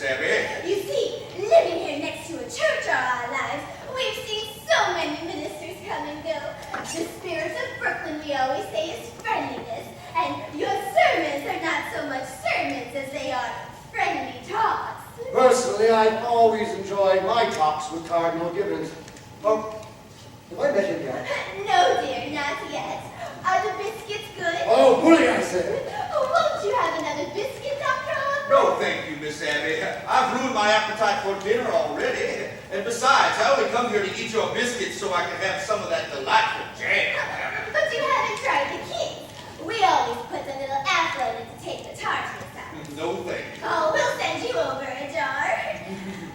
Miss Abby? You see, living here next to a church all our lives, we've seen so many ministers come and go. The spirit of Brooklyn, we always say, is friendliness. And your sermons are not so much sermons as they are friendly talks. Personally, I've always enjoyed my talks with Cardinal Gibbons. Oh, have I met him yet? No, dear, not yet. Are the biscuits good? Oh, bully, I said. Won't you have another biscuit, Dr. Hopper? No, thank you, Miss Abby. I've ruined my appetite for dinner already. And besides, I only come here to eat your biscuits so I can have some of that delightful jam. But you haven't tried the Kings. We always put a little apple in it to take the tartness out. No, thank you. Oh, we'll send you over a jar.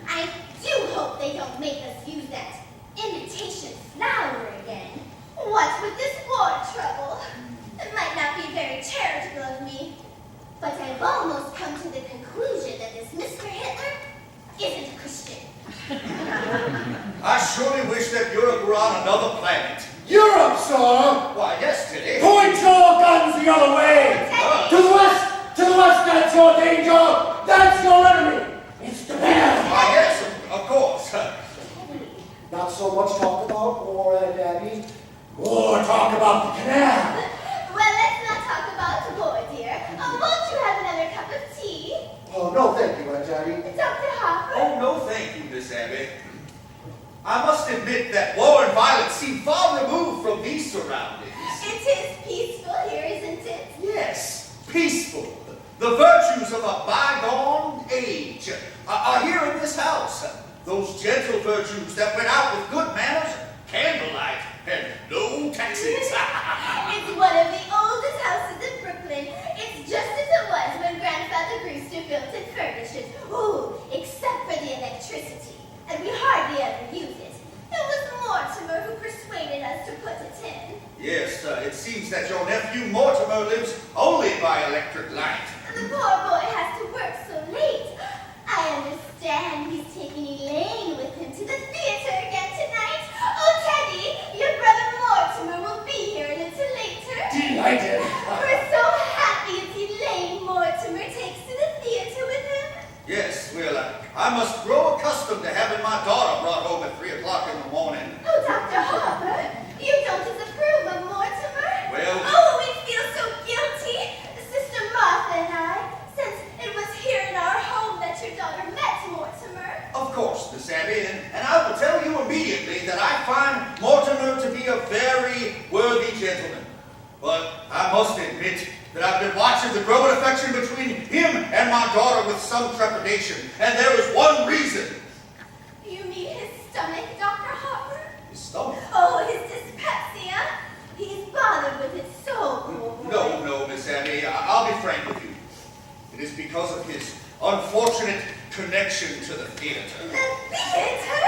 I do hope they don't make us use that imitation flour again. What with this war trouble? It might not be very charitable of me, but I've almost come to the conclusion that this Mr. Hitler isn't a Christian. I surely wish that Europe were on another planet. Europe, sir! Why, yes, Teddy. Point your guns the other way! To the west! To the west, that's your danger! That's your enemy! It's Japan! Why, yes, of course. Not so much talk about war, Daddy. More talk about the canal. Well, let's not talk about war, dear. Won't you have another cup of tea? Oh, no, thank you, Daddy. Dr. Hopper? Oh, no, thank you, Miss Abby. I must admit that war and violence seem far removed from these surroundings. It is peaceful here, isn't it? Yes, peaceful. The virtues of a bygone age are here in this house. Those gentle virtues that went out with good manners, candlelight, and no taxes. It's one of the oldest houses in Brooklyn. It's just as it was when Grandfather Brewster built and furnished it. Ooh, except for the electricity. And we hardly ever use it. It was Mortimer who persuaded us to put it in. Yes, it seems that your nephew Mortimer lives only by electric light. The poor boy has to work so late. I understand he's taking Elaine with him to the theater again tonight. Oh, Teddy, your brother Mortimer will be here a little later. Delighted. We're so happy it's Elaine Mortimer takes to the theater with him. Yes, well, I must grow accustomed to having my daughter brought home at 3 o'clock in the morning. Oh, Dr. Hopper, you don't disapprove of Mortimer? Well... Oh, we feel so guilty, Sister Martha and I, since it was here in our home that your daughter met Mortimer. Of course, Miss Abby, and I will tell you immediately that I find Mortimer to be a very worthy gentleman. But I must admit that I've been watching the growing affection between him and my daughter with some trepidation, and there is one reason. You mean his stomach, Dr. Hopper? His stomach? Oh, his dyspepsia. He's bothered with it so. No, Miss Abby, I'll be frank with you. It is because of his unfortunate connection to the theater. The theater?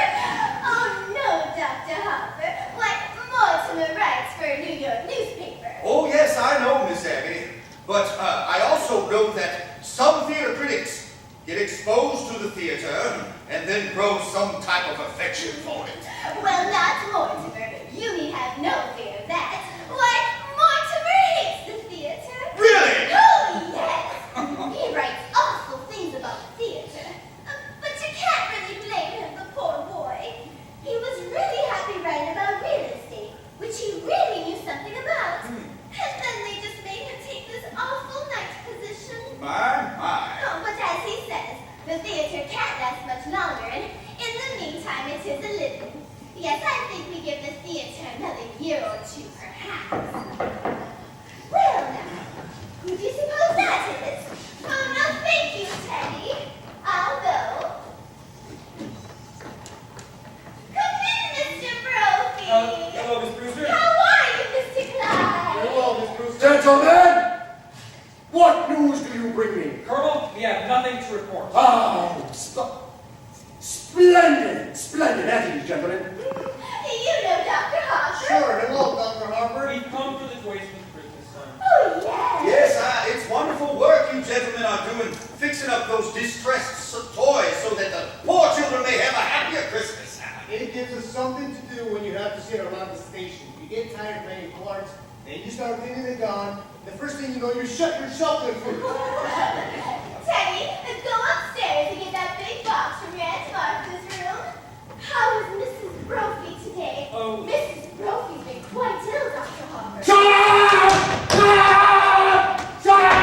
Oh, no, Dr. Hopper. Why, Mortimer writes for a New York newspaper. Oh, yes, I know, Miss Abby. But I also know that some theater critics get exposed to the theater and then grow some type of affection for it. Well, not Mortimer. You need have no fear of that. Why, Mortimer hates the theater. Really? Oh, yes. He writes awful things about the theater. But you can't really blame him, the poor boy. He was really happy writing about real estate, which he really knew something about. And then they just made him take this awful night position. My. Oh, but as he says, the theater can't last much longer, and in the meantime, it is a living. Yes, I think we give the theater another year or two, perhaps. Well, now, who do you suppose that is? Oh, no, thank you, Teddy. I'll go. Come in, Mr. Brophy. Hello, Miss Brewster. How are you, Mr. Clyde? Very well, Miss Brewster. Gentlemen, what news do you bring me? Colonel, we have nothing to report. Oh, splendid at ease, gentlemen. You know Dr. Hopper? Sure, hello, Dr. Harper. We've come for the toys for the Christmas time. Oh, yes. Yes, it's wonderful work you gentlemen are doing, fixing up those distressed toys so that the poor children may have a happier Christmas. It gives us something to do when you have to sit around the station. You get tired of playing cards, then you start thinking they're gone. The first thing you know, you shut yourself in food. Teddy, go upstairs and get that Oh, Mrs. Brophy's been quite ill, Dr. Harper. Shut up! Shut up! Shut up!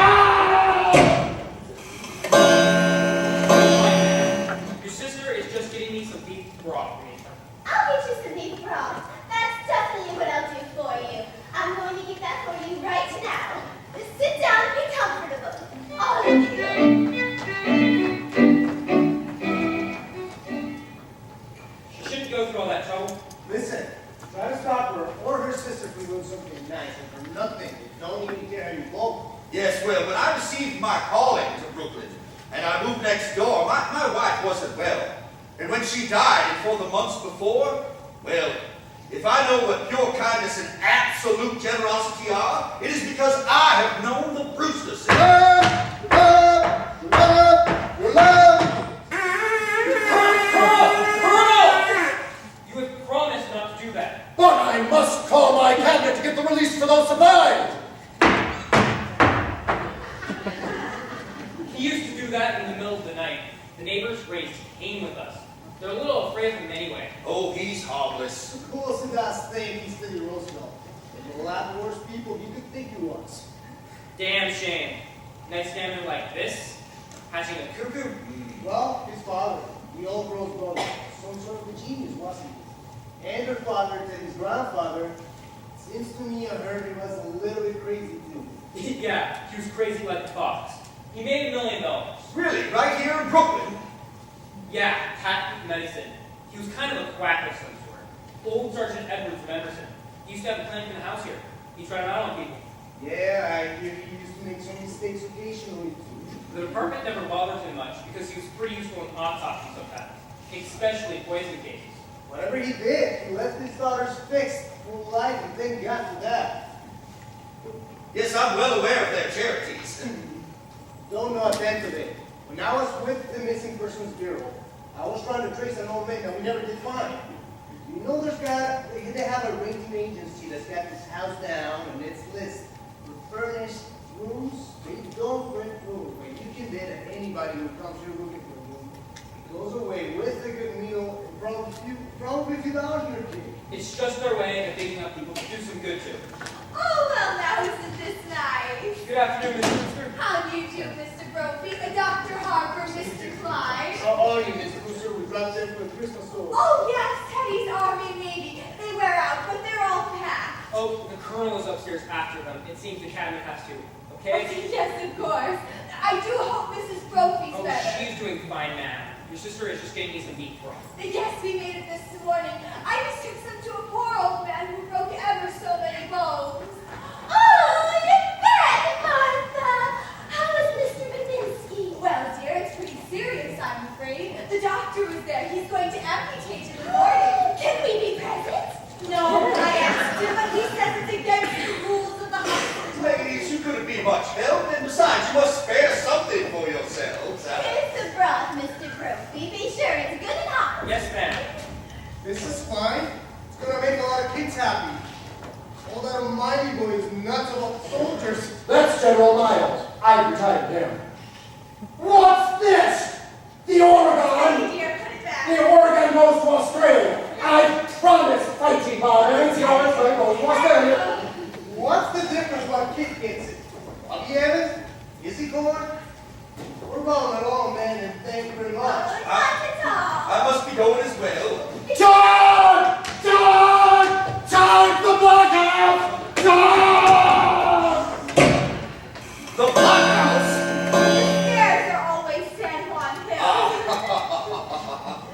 your sister is just getting me some beef broth. I'll get you some beef broth. That's definitely what I'll do for you. I'm going to get that for you right now. Sit down and be comfortable. All of you. She shouldn't go through all that trouble. Listen, try to stop her or her sister from doing something nice, and for nothing, they don't even care how you vote. Yes, well, when I received my calling to Brooklyn and I moved next door, my wife wasn't well. And when she died, and for the months before, well, if I know what pure kindness and absolute generosity are, it is because I have known the Brewsters. Love! Colonel! You had promised not to do that. But I must call my cabinet to get the release for those survived. He used to do that in the middle of the night. The neighbors raised Cain with us. They're a little afraid of him anyway. Oh, he's harmless. The coolest does think he's Teddy Roosevelt. There's a lot worse people you could think he was. Damn shame. Night standing like this, hatching a cuckoo. Well, his father, the old girl's brother, some sort of a genius, wasn't he? And her father, Teddy's grandfather, seems to me I heard he was a little bit crazy too. Yeah, he was crazy like a fox. He made $1 million. Really? Right here in Brooklyn? Yeah, patent medicine. He was kind of a quack of some sort. Old Sergeant Edwards from Emerson. He used to have a clinic in the house here. He tried it out on people. Yeah, I hear he used to make some mistakes occasionally too. The department never bothered him much because he was pretty useful in autopsies sometimes, especially poison cases. Whatever he did, he left his daughters fixed for life, and thank God for that. Yes, I'm well aware of their charities. Don't know a tenth of it. When I was with the Missing Persons Bureau, I was trying to trace an old man that we never did find. You know they have a renting agency that's got this house down and its list for furnished rooms. They don't rent rooms, but you can bet that anybody who comes here looking for a room goes away with a good meal and probably a few dollars in their kid. It's just their way of digging up people to do some good to. Oh, well, now isn't this nice? Good afternoon, Mr. Brewster. How do you do, Mr. Brophy? Dr. Harper, Mr. Clyde? How are you, Mr. Booster? We dropped in for a Christmas store. Oh, yes, Teddy's Army and Navy. They wear out, but they're all packed. Oh, the colonel is upstairs after them. It seems the cabinet has to. Okay? Yes, of course. I do hope Mrs. Brophy's Oh, better. she's doing fine now. Your sister is just getting me some beef broth. Yes, we made it this morning. I just took some to a poor old man who broke ever so many bones. Oh, you're back, Martha! How is Mr. Beninsky? Well, dear, it's pretty serious, I'm afraid. The doctor was there. He's going to amputate in the morning. Can we be present? No, I asked him, but he says it's against the rules of the hospital. Ladies, you couldn't be much help, and besides, you must spare something for yourselves. Here's the broth, Mr. Brophy. Be sure it's good and hot. Yes, ma'am. This is fine. It's gonna make a lot of kids happy. All that almighty boy is nuts about soldiers. That's General Miles. I retired him. What's this? The Oregon? Hey, dear, put it back. The Oregon goes to Australia. I promise, fighting bombers. You know, it's like goes to Australia. What's the difference when a kid gets it? Bobby Evans? Is he going? We're going along, man, and thank you very much. Not at all. I must be going as well. John! John! John, the blockhouse! John! The blockhouse! The stairs are always San Juan Hill.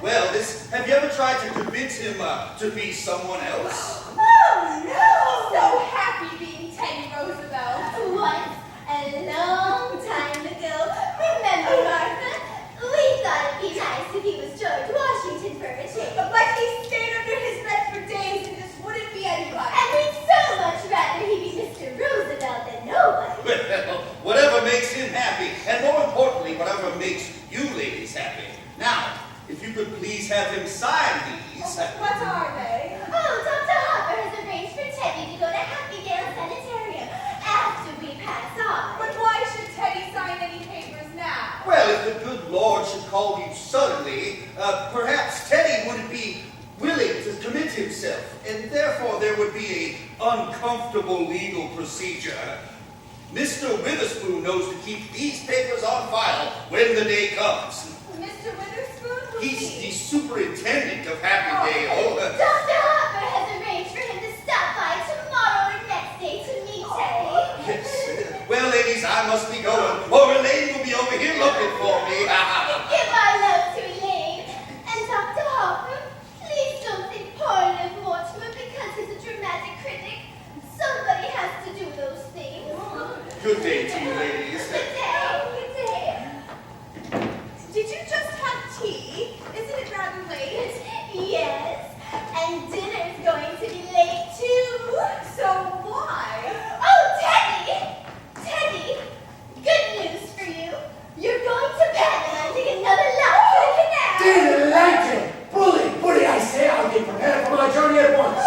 Well, have you ever tried to convince him to be someone else? Oh, no! So happy being Teddy Roosevelt. Once, a long time ago. Remember, Martha? We thought it'd be nice if he was George Washington for a change. But he stayed under his bed for days and just wouldn't be anybody. And we'd so much rather he be Mr. Roosevelt than nobody. Well, whatever makes him happy, and more importantly, whatever makes you ladies happy. Now, if you could please have him sign these. What are they? Oh, Dr. Harper has arranged for Teddy to go to Happydale Sanitarium after we pass on. But why should Teddy sign any papers now? Well, if the good Lord should call you suddenly, perhaps Teddy wouldn't be willing to commit himself. And comfortable legal procedure. Mr. Witherspoon knows to keep these papers on file when the day comes. Mr. Witherspoon? He's the superintendent of Happy Dale. Dr. Hopper has arranged for him to stop by tomorrow or next day to meet Teddy. Yes. Well, ladies, I must be going, or Elaine will be over here looking for me. Give our love to Elaine. And Dr. Hopper, please don't think poorly of Mortimer because he's a dramatic critic. Somebody has to do those things. Good day to you, ladies. Good day. Good day. Did you just have tea? Isn't it rather late? Yes. And dinner's going to be late too. So why? Oh, Teddy! Teddy! Good news for you. You're going to Panama and take another lap to the canal. Delighted! Bully, I say, I'll get prepared for my journey at once.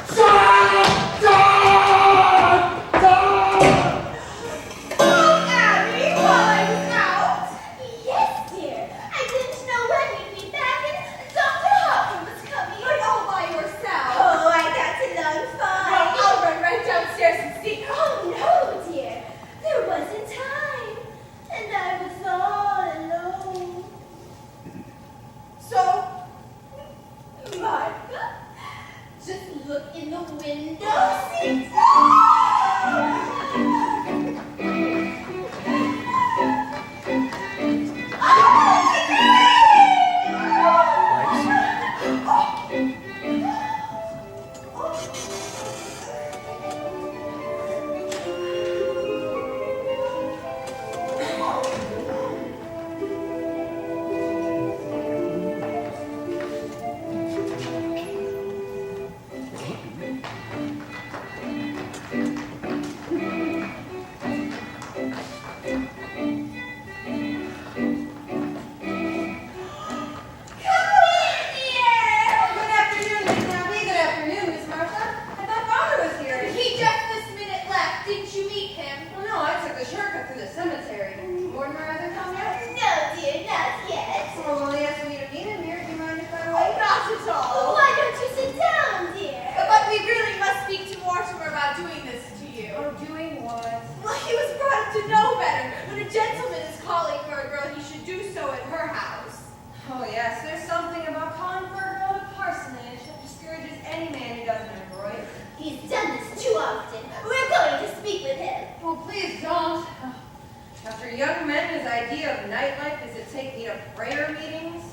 Stop! Stop! Stop! Oh, Abby, while I was out. Yes, dear. I didn't know when you'd be back and Dr. Hopper was coming. But all by yourself. Oh, I got along fine. Well, I'll run right downstairs and see. Oh, no, dear. There wasn't time. And I was all alone. So, Martha, just look in the window. See? good afternoon, Miss Abby. Good afternoon, Miss Martha. I thought Father was here. He just this minute left. Didn't you meet him? Well, no, I took the shortcut through the cemetery. Mortimer hasn't come yet? No, dear, not yet. Oh, well, he asked me to meet him here. Do you mind if I wait? Not at all. Why don't you sit down, dear? But we really must speak to Mortimer about doing this to you. Oh, doing what? Well, he was brought up to know better. When a gentleman is calling for a girl, he should do so at her house. Oh, yes. There's something about calling for a girl at parsonage that discourages any man who doesn't embroider. He's done this too often. We're going to speak with him. Oh, please don't. After young men, his idea of nightlife is to take me to prayer meetings.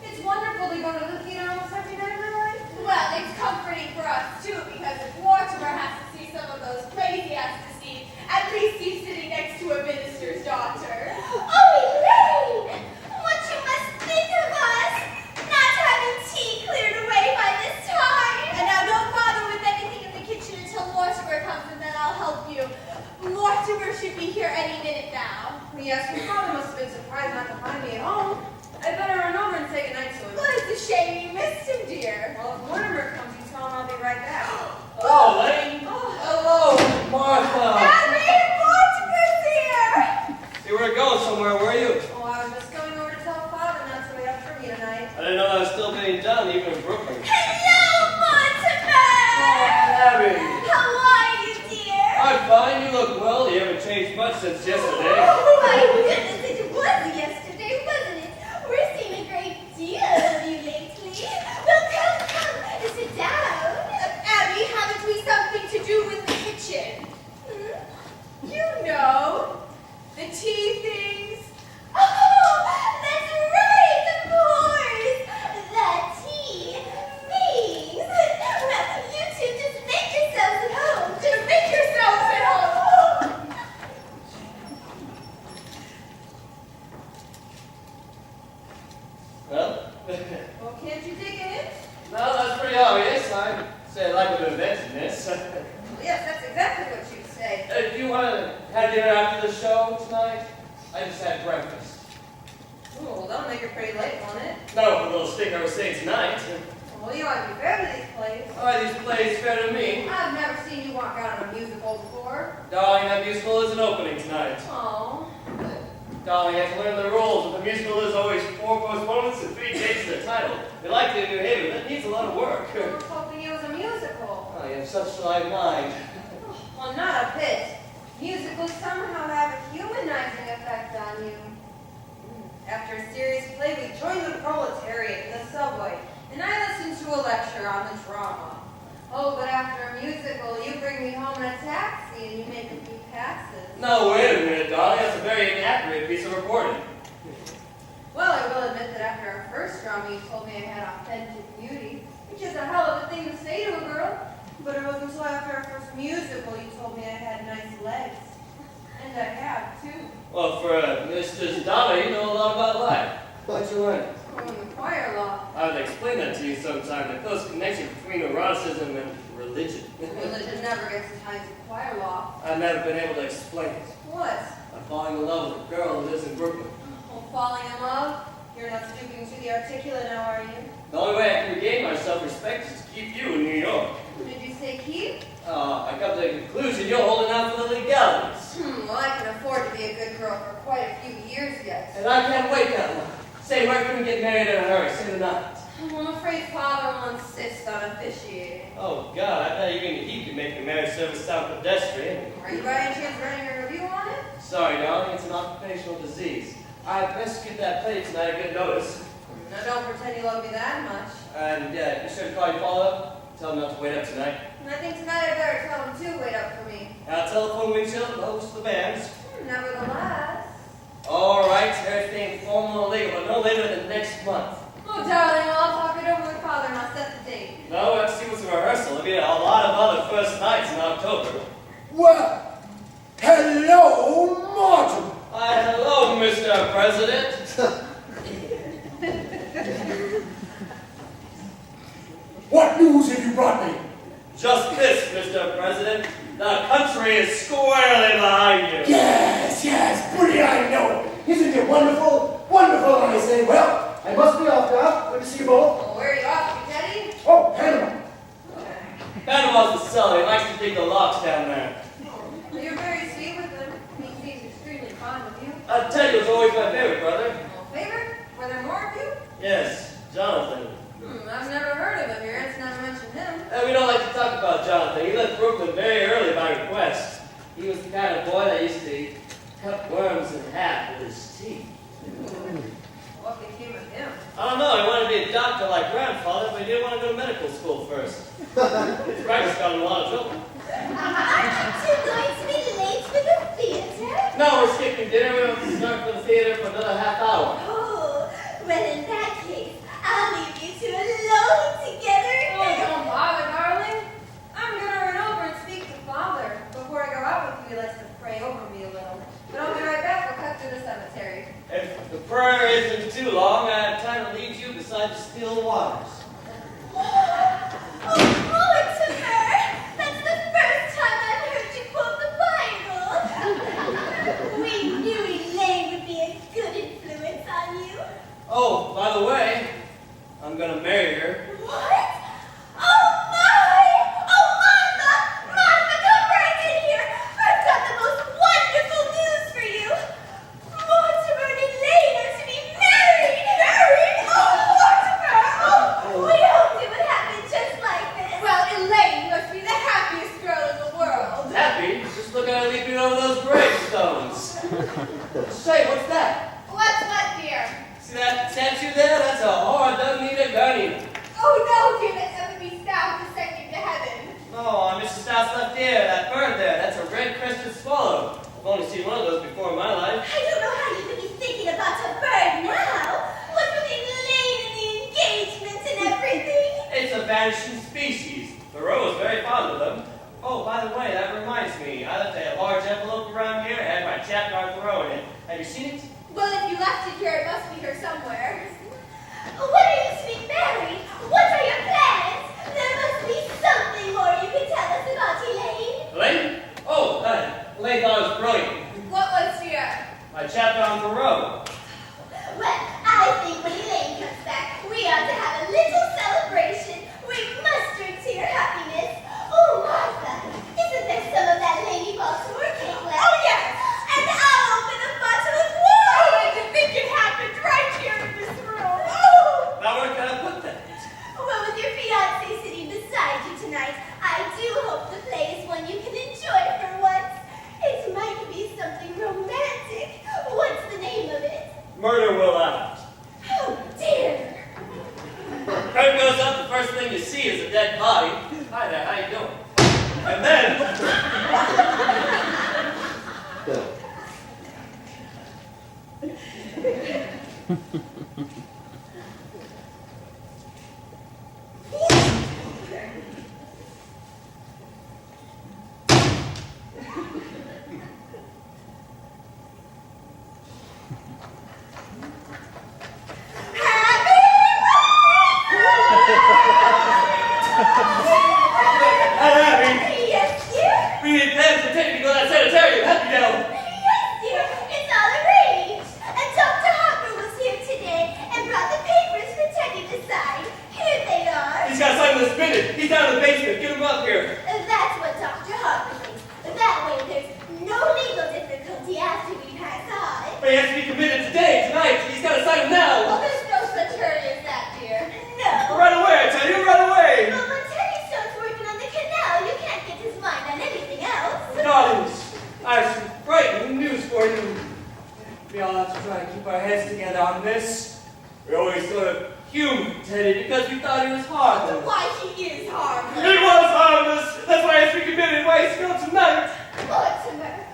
It's wonderful to go to the theater almost every night of my life. Well, it's comforting for us, too, because if Mortimer has to see some of those plays he has to see, at least he's sitting next to a minister's daughter. Oh, Elaine! What you must think of us! Not having tea cleared away by this time! And now don't bother with anything in the kitchen until Mortimer comes, and then I'll help you. Mortimer should be here any minute now. Yes, your father must have been surprised not to find me at home. I'd better run over and say goodnight to him. Well, it's a shame you missed him, dear. Well, if Mortimer comes, you tell him I'll be right back. Hello, Lane. Hello, Martha. Abby, Mortimer's here! You were going somewhere, were you? Oh, I was just going over to tell Father not to wait up for me tonight. I didn't know that was still being done, even in Brooklyn. Hello, Mortimer! Abby. How are you, dear? I'm fine, you look well. You haven't changed much since yesterday. Oh, my goodness, it was yesterday, wasn't it? We're seeing a great deal of you lately. Well, come, sit down. Abby, haven't we something to do with the kitchen? Hmm? You know, the tea things. Oh, that's right, of course. The tea things. Well, you two just make yourselves at home. Just make yourselves at home. Well, Well, can't you dig in it? no, that's pretty obvious. I'd say I like a bit of inventiveness. Well, yes, that's exactly what you'd say. Do you want to have dinner after the show tonight? I just had breakfast. Ooh, well, that'll make it pretty late, won't it? No, for the little stick I was saying tonight. Well, you ought to be fair to these plays. Are these plays fair to me? I've never seen you walk out on a musical before. Darling, that musical is an opening tonight. Oh. Darling, you have to learn the rules. With a musical, there's always 4 postponements and 3 changes to the title. They like to in New Haven. That needs a lot of work. I was hoping it was a musical. Oh, you have such a light mind. Well, not a bit. Musicals somehow have a humanizing effect on you. After a serious play, we joined the proletariat in the subway, and I listened to a lecture on the drama. Oh, but after a musical, you bring me home in a taxi and you make a few passes. No, wait a minute, darling. That's a very inaccurate piece of reporting. Well, I will admit that after our first drama, you told me I had authentic beauty, which is a hell of a thing to say to a girl. But it wasn't until after our first musical you told me I had nice legs. And I have, too. Well, for a Mrs. Donna, you know a lot about life. What'd you learn? Oh, in the choir law. I would explain that to you sometime, the close connection between eroticism and religion. Religion never gets tied to choir law. I've never been able to explain it. What? I'm falling in love with a girl who lives in Brooklyn. Oh, falling in love? You're not stooping to the articulate now, are you? The only way I can regain my self-respect is to keep you in New York. Did you say keep? I come to the conclusion you're holding out for the legalities. Well, I can afford to be a good girl for quite a few years yet. And I can't wait that long. Say, where can we get married in a hurry? Say the night. I'm afraid Father will insist on officiating. Oh, God, I thought you were going to heat to make the marriage service sound pedestrian. Are you by any chance running a review on it? Sorry, darling, it's an occupational disease. I best get that play tonight a good notice. Now, don't pretend you love me that much. And, be sure to call your follow-up. Tell him not to wait up tonight. And I think tonight I better tell him to wait up for me. Our telephone windshield hosts the bands. Nevertheless. All right, everything formal and legal, but no later than next month. Oh, darling, well, I'll talk it over with Father and I'll set the date. No, let's see what's a rehearsal. There'll be a lot of other first nights in October. Well, hello, Martin. Hello, Mr. President. What news have you brought me? Just this, Mr. President. The country is squarely behind you. Yes, pretty I know. Isn't it wonderful? Wonderful, I say. Well, I must be off now. Good to see you both. Well, where are you off to, Teddy? Oh, Panama. Panama's the cellar. He likes to dig the locks down there. Well, you're very sweet with him. He seems extremely fond of you. Teddy was always my favorite, brother. Well, favorite? Were there more of you? Yes, Jonathan. I've never heard of him. Your aunt's never mentioned him. We don't like to talk about Jonathan. He left Brooklyn very early by request. He was the kind of boy that used to cut worms in half with his teeth. What became of him? I don't know. He wanted to be a doctor like grandfather, but he didn't want to go to medical school first. His practice got him in a lot of trouble. Aren't you two going to be late for the theater? No, we're skipping dinner. We don't have to start for the theater for another half hour. Oh, well in that case, I'll leave you two alone together. Oh, don't bother, darling. I'm going to run over and speak to Father. Before I go out with you, he likes to pray over me a little. But I'll be right back. We'll cut through the cemetery. If the prayer isn't too long, I have time to lead you beside the still waters. Oh, Mortimer! That's the first time I've heard you quote the Bible. We knew Elaine would be a good influence on you. Oh, by the way, I'm gonna marry her. What? Oh my! Oh, Martha! Martha, come right in here! I've got the most wonderful news for you! Mortimer and Elaine are to be married! Married? Oh, Mortimer! Oh, we hoped it would happen just like this. Well, Elaine must be the happiest girl in the world. Happy? Just look at her leaping over those gravestones. Say, what's that? What's what, dear? See that statue there? That's a whore that doesn't need a guardian. Oh, no, dear, that's Emily Stout descending to heaven. Oh, Mrs. Stout's left ear, that bird there, that's a red-crested swallow. I've only seen one of those before in my life. I don't know how you could be thinking about a bird now. What with Elaine and the engagement and everything. It's a vanishing species. Thoreau is very fond of them. Oh, by the way, that reminds me. I left a large envelope around here. It had my chapter on Thoreau in it. Have you seen it? Well, if you left it here, it must be here somewhere. When are you to be married? What are your plans? There must be something more you can tell us about Elaine. Elaine? Oh, Elaine thought it was brilliant. What was dear? My chapter on Thoreau. Well, I think when Elaine comes back, we ought to have a little celebration. We must drink to your happiness. Oh, Martha, isn't there some of that Lady Baltimore cake left? Oh, yes. And I'll open a bottle of wine. plans for Teddy to go to that sanitarium, haven't you now? Yes, dear, it's all arranged. And Dr. Harper was here today and brought the papers for Teddy to sign. Here they are. He's got to sign this minute. He's down in the basement. Get him up here. That's what Dr. Harper thinks. That way there's no legal difficulty after we pass on. But he has to be committed today, tonight. He's got to sign him now. Well, there's no such hurry as that, dear. No. Right away, I tell you, right away. Well, when Teddy starts working on the canal, you can't get his mind on anything else. Darlings, I have some frightening news for you. We all have to try to keep our heads together on this. We always sort of humored Teddy because we thought he was harmless. Why, he is harmless. He was harmless. That's why he has to be committed. Why he's killed tonight. Mortimer,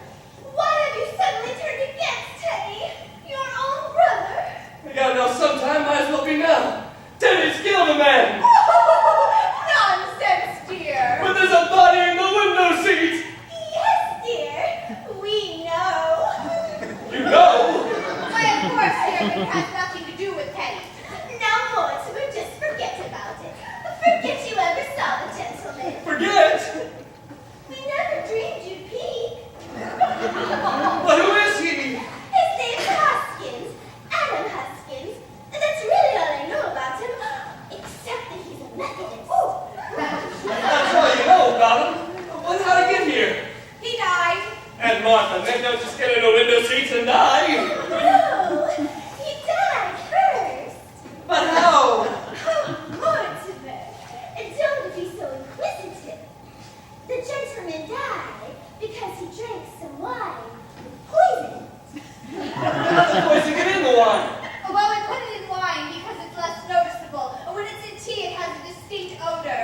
why have you suddenly turned against Teddy, your own brother? We gotta know sometime. Might as well be now. Teddy's killed a man. Nonsense, dear. But there's a body in the window seat. Yes, dear. We know. You know? Why, of course, dear, it has nothing to do with Teddy. Now, Mortimer, just forget about it. Forget you ever saw the gentleman. Forget. We never dreamed you'd peek. But who is he? His name's Hoskins. Adam Hoskins. That's really all I know about him. Except that he's a Methodist. That's all you know about him. Well, how'd he get here? He died. And Martha, they don't just get in the window seats and die. No, he died first. But how? Oh, Mortimer, don't be so inquisitive. The gentleman died because he drank some wine with poison. How'd the poison get in the wine? Well, we put it in wine because it's less noticeable. When it's in tea, it has a distinct odor.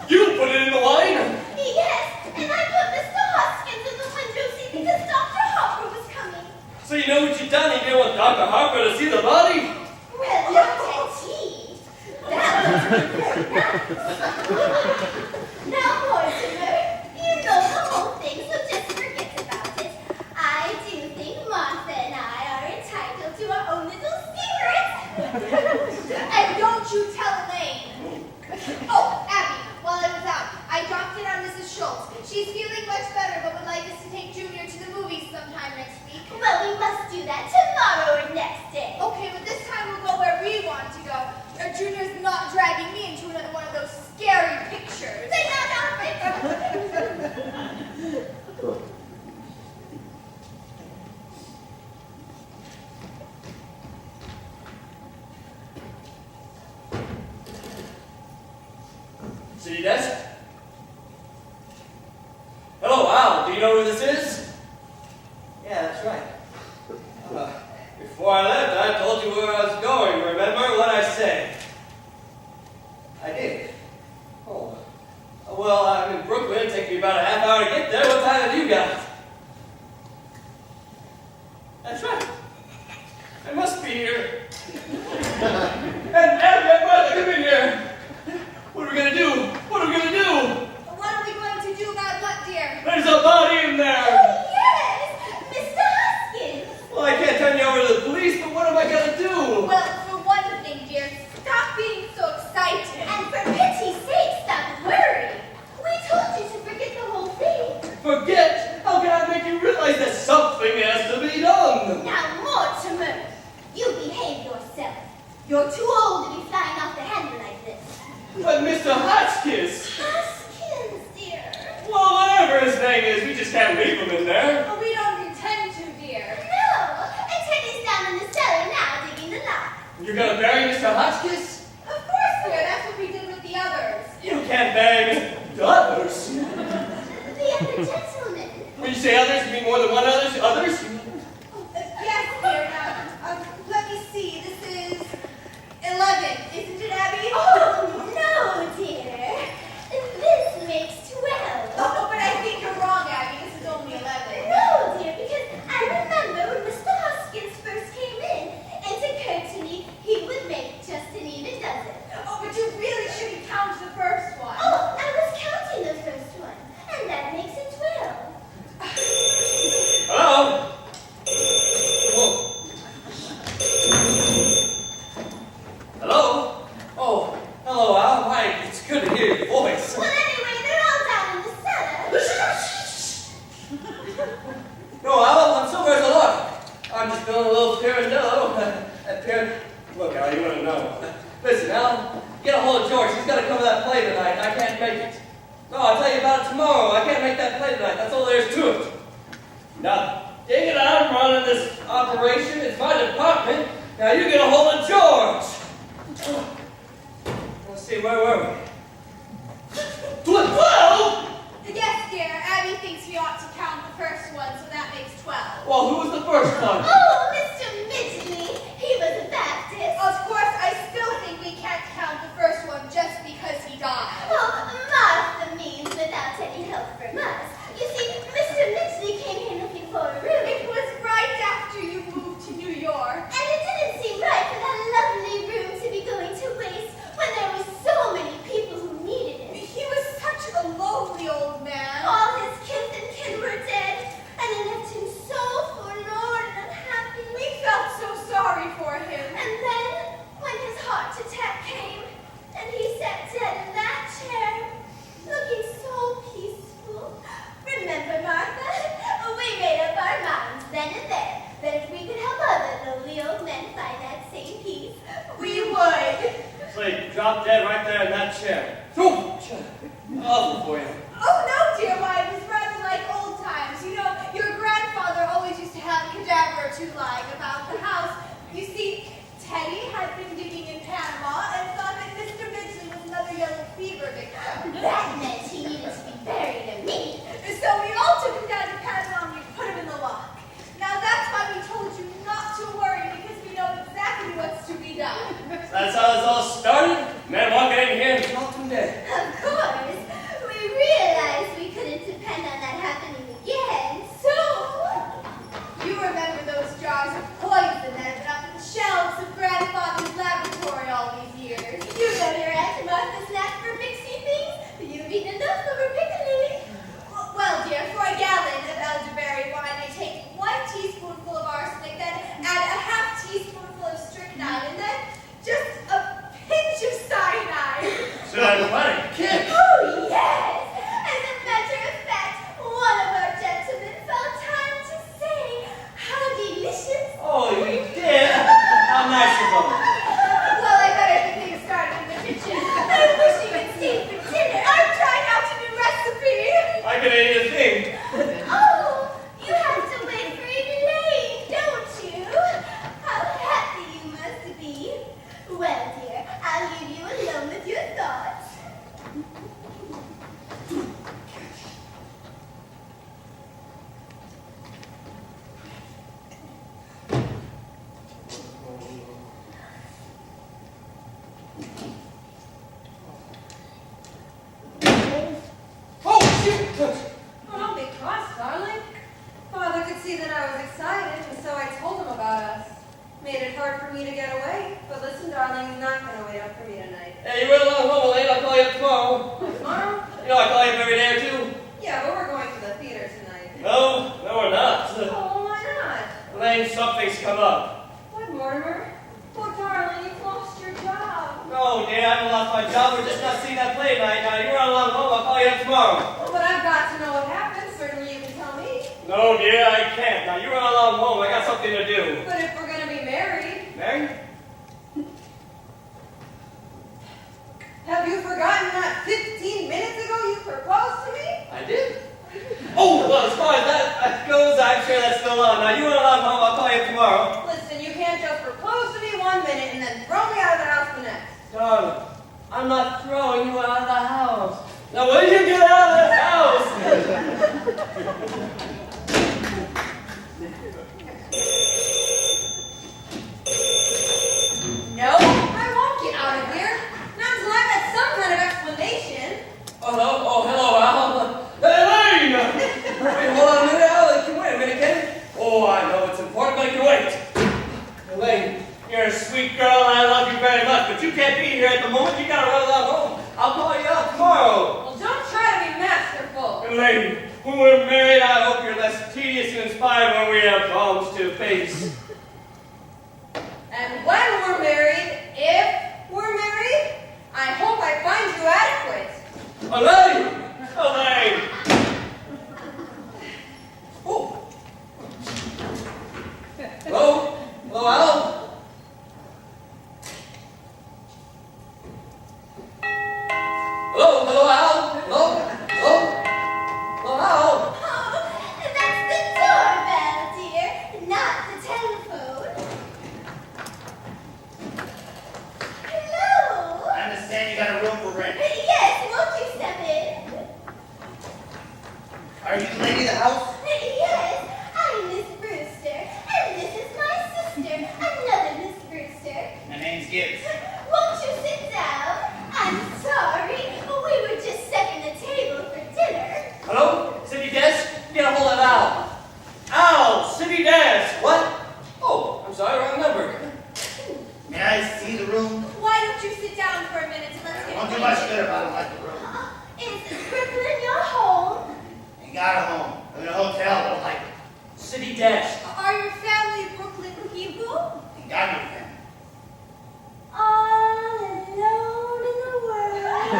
You put it in the wine? Yes, and I put Mr. Hoskins in the window seat because Dr. Harper was coming. So you know what you done? You didn't want Dr. Harper to see the body? Well, not at tea. That was very nice. Now, Mortimer, you know the whole thing, so just forget about it. I do think Martha and I are entitled to our own little secret. And don't you tell Elaine. Oh, Abby, while I was out, I dropped in on Mrs. Schultz. She's feeling much better, but would like us to take Junior to the movies sometime next week. Well, we must do that tomorrow or next day. Okay, but this time we'll go where we want to go. Junior's not dragging me into another one of those scary pictures. Say no, no. City desk? Hello, Al. Do you know who this is? Yeah, that's right. Before I left, I told you where I was going. Remember what I said? I did. Oh. Well, I'm in Brooklyn. It'll take me about a half hour to get there. What time have you got? That's right. I must be here. And Abby, Martha, come in here. What are we gonna do? What are we gonna do? What are we going to do about what, dear? There's a body in there. Oh, yes, Mr. Hoskins. Well, I can't turn you over to the police, but what am I gonna do? Well, for one thing, dear, stop being so excited. And for pity's sake, stop worrying. We told you to forget the whole thing. Forget? How can I make you realize that something has to be done? Now, Mortimer, you behave yourself. You're too old to be flying off the handle like this. But Mr. Hotchkiss. Hoskins, dear. Well, whatever his name is, we just can't leave him in there. But we don't intend to, dear. No, and Teddy's down in the cellar now digging the lot. You're gonna bury Mr. Hotchkiss? Of course, dear. That's what we did with the others. You can't bury Mr. Others. The other gentleman. When you say others, you mean more than one others? Others? Yes, dear. Now, let me see. This is 11, isn't it, Abby? Oh, no, dear. This makes 12. Oh, but I think you're wrong, Abby. This is only 11. No, dear, because I remember when Mr. Hoskins first came in, it occurred to me he would make just an even dozen. Oh, but you really shouldn't count the first one. Oh, I was counting the first one, and that makes it 12. Hello? just feeling a little pirandello. Look, Al, you want to know. Listen, Al, get a hold of George. He's got to come to that play tonight. I can't make it. No, I'll tell you about it tomorrow. I can't make that play tonight. That's all there is to it. Now, dang it, I'm running this operation. It's my department. Now you get a hold of George. Let's see, where were we? 12? Yes, dear. Abby thinks we ought to count the first one, so that makes 12. Well, who was the first one? Oh, Mr. Midgley, he was a Baptist. Of course, I still think we can't count the first one just because he died. Oh, Martha means without any help from us. You see, Mr. Midgley came here looking for a room. It was right after you moved to New York. And it didn't seem right for that lovely room to be going to waste when there were so many people who needed it. He was such a lonely old man. All his kith and kin were dead, and it left him so forlorn and unhappy. We felt so sorry for him. And then, when his heart attack came, and he sat dead in that chair, looking so peaceful. Remember, Martha, we made up our minds then and there that if we could help other lonely old men find that same peace, We would. So he dropped dead right there in that chair. Awful for you. Oh, no, dear, why, it was rather like old times. You know, your grandfather always used to have a cadaver or two lying about the house. You see, Teddy had been digging in Panama and thought that Mr. Midgley was another yellow fever victim. that meant he needed to be buried immediately. So we all took him down to Panama and we put him in the lock. Now that's why we told you not to worry, because we know exactly what's to be done. That's how this all started. Man walking in here and dropped him dead. Of course, we realized we couldn't depend on that happening again, so... You remember those jars of poison that have been up in the shelves of Grandfather's laboratory all these years. You know your Aunt Martha's knack for mixing things? You've eaten enough over piccolo. Well, dear, for a gallon of elderberry wine, I take 1 teaspoonful of arsenic, then add a half teaspoonful of strychnine, and then just a pinch of cyanide. So I'm funny. Kid. Oh, yes! As a matter of fact, one of our gentlemen felt time to say, how delicious. Oh, you did? How nice of him. Well, I better get things started in the kitchen. I wish you could stay for dinner. I'm trying out a new recipe. I can eat a thing. Oh, you have to wait for Elaine, don't you? How happy you must be. Well, dear, I'll leave you alone with your thoughts. Oh, shoot! Oh, don't be cross, darling. Father could see that I was excited, and so I told him about us. Made it hard for me to get away, but listen, darling, he's not going to wait up for me tonight. Hey, you run along home, Elaine. I'll call you up tomorrow. Tomorrow? You know I call you up every day or two. Yeah, but we're going to the theater tonight. No, we're not. Oh, why not? Elaine, something's come up. What, Mortimer? Oh, darling, you've lost your job. No, dear, I haven't lost my job. We're just not seeing that play tonight. Now, you run along home. I'll call you up tomorrow. Oh, but I've got to know what happened. Certainly you can tell me. No, dear, I can't. Now, you run along home. I got something to do. But if we're going to be married, Married? have you forgotten that 15 minutes ago you proposed to me? I did. Oh, well, as far as that goes, I'm sure that's still on. Now, you run along home. I'll call you up tomorrow. Listen, you can't just propose to me 1 minute and then throw me out of the house the next. Darling, I'm not throwing you out of the house. Now, when you get out of the house? No, I won't get out of here. Not until I've had some kind of explanation. Oh, hello, Al. Elaine! Wait, hold on a minute, Al. Can you wait a minute, can you? Oh, I know it's important, but I can wait. Elaine, you're a sweet girl, and I love you very much, but you can't be here at the moment. You gotta run along home. I'll call you out tomorrow. Well, don't try to be masterful. Elaine, when we're married, I hope you're less tedious and inspired when we have problems to face. And when we're married, if we're married, I hope I find you adequate. Elaine! Elaine! Oh! Hello? Are you the lady of the house? Yes, I'm Miss Brewster, and this is my sister, another Miss Brewster. My name's Gibbs. Won't you sit down? I'm sorry, we were just setting the table for dinner. Hello? City desk? Get a hold of Al. Al, city desk. What? Oh, I'm sorry, wrong number. May I see the room? Why don't you sit down for a minute and let's get Won't do much acquainted? good if I don't like the room. Is Brooklyn your home? Ain't got a home. I'm in a hotel, don't like it. City desk. Are your family Brooklyn people? Ain't got no family. All alone in the world.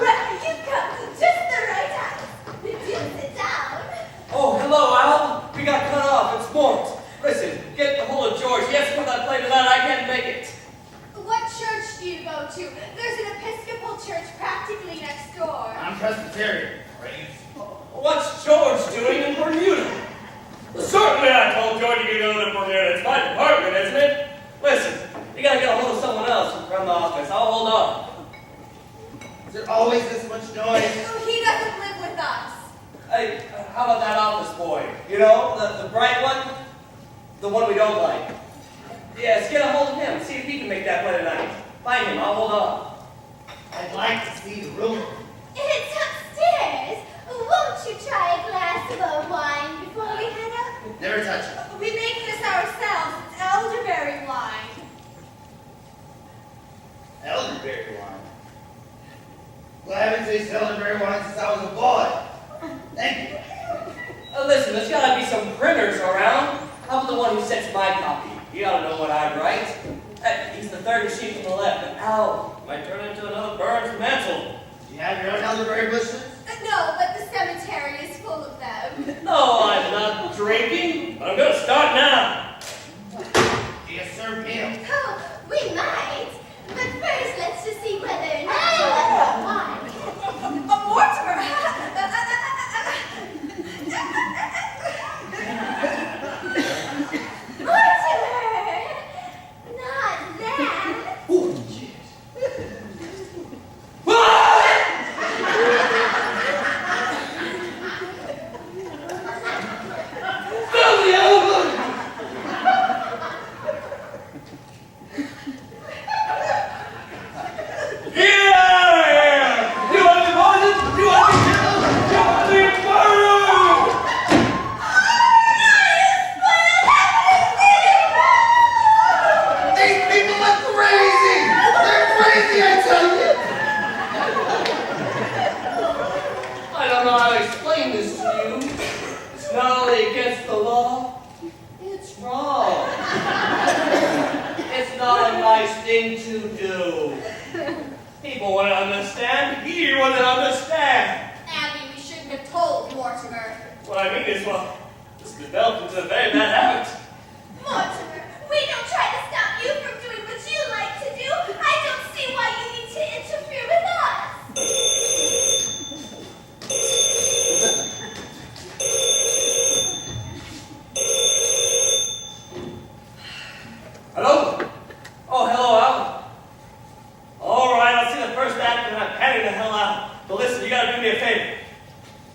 Well, you've come to just the right house. Do sit down. Oh, hello, Al. We got cut off. It's Mort. Listen, get a hold of George. He has to come to that play tonight. I can't make it. What church do you go to? There's an Episcopal church practically next door. I'm Presbyterian. Right? What's George doing in Bermuda? Certainly I told George he could go to Bermuda. It's my department, isn't it? Listen, you gotta get a hold of someone else from the office. I'll hold on. Is there always this much noise? Oh, he doesn't live with us. Hey, how about that office boy? You know, the bright one? The one we don't like. Yes, get a hold of him. See if he can make that play tonight. Find him. I'll hold on. I'd like to see the room. It's upstairs. Won't you try a glass of old wine before we head up? Never touch it. We make this ourselves. It's elderberry wine. Elderberry wine. Well, I haven't tasted elderberry wine since I was a boy. Thank you. Listen, there's gotta be some printers around. How about the one who sets my copy? You ought to know what I write. He's the third machine from the left, but Al might turn into another Burns mantle. Do you have your own elderberry bushes? No, but the cemetery is full of them. No, I'm not drinking. I'm gonna start now. Do you serve meals? Oh, we might. But first, let's just see whether or not you'll ever have wine. Mortimer! Mortimer! Not that. Oh, jeez. Filthy elephant! Get out of here! You want me poisoned? You want me killed? You want me murdered? These people are crazy! They're crazy, I tell you! I don't know how to explain this to you. It's not only against the law, it's wrong. It's not a nice thing to do. People wouldn't understand. He wouldn't understand. Abby, we shouldn't have told Mortimer. What I mean is, well, this developed into a very bad habit. Mortimer, we don't try to stop you from doing what you like to do. I don't see why you need to interfere with us. Hello? Oh, hello, Al. All right, I'll see the first act and I'm heading the hell out. But listen, you gotta do me a favor.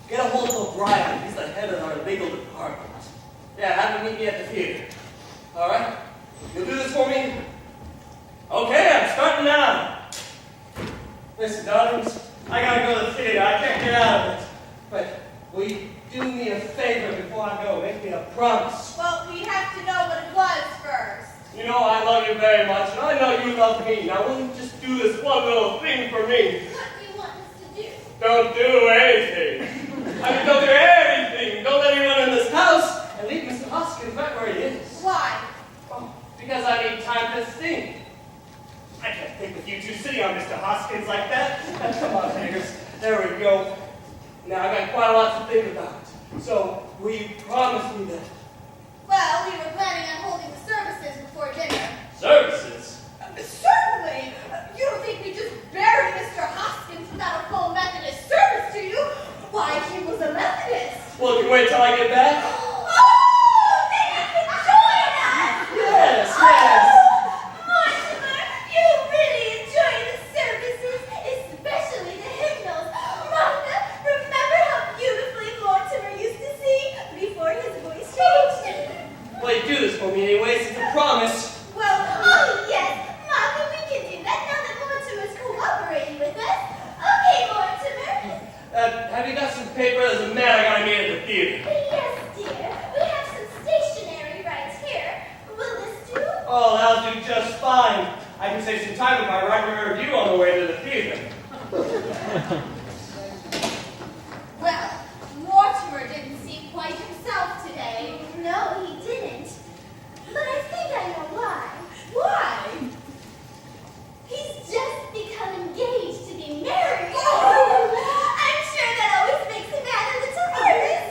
Get a hold of O'Brien. He's the head of our legal department. Yeah, have him meet me at the theater. All right? You'll do this for me? Okay, I'm starting now. Listen, darlings, I gotta go to the theater. I can't get out of it. But will you do me a favor before I go? Make me a promise. Well, we'd have to know what it was first. You know I love you very much, and I know you love me. Now, will you just do this one little thing for me? What do you want us to do? Don't do anything. I mean, don't do anything. Don't let anyone in this house and leave Mr. Hoskins right where he is. Why? Oh, because I need time to think. I can't think with you two sitting on Mr. Hoskins like that. Come on, Haggers. There we go. Now, I got quite a lot to think about. So, will you promise me that? Well, we were planning on holding the services before dinner. Services? Certainly! You don't think we just buried Mr. Hoskins without a full Methodist service, do you? Why, he was a Methodist. Well, you can wait till I get back. Oh, then you can join us! Yes, yes. Mortimer, you really enjoy the services, especially have you got some paper? There's a man I gotta meet at the theater. Yes, dear. We have some stationery right here. Will this do? Oh, that'll do just fine. I can save some time if I write a review on the way to the theater. Well, Mortimer didn't seem quite himself today. No, he didn't. But I think I know why. Why? He's just become engaged to be married. I'm sure that always makes him add a little nervous.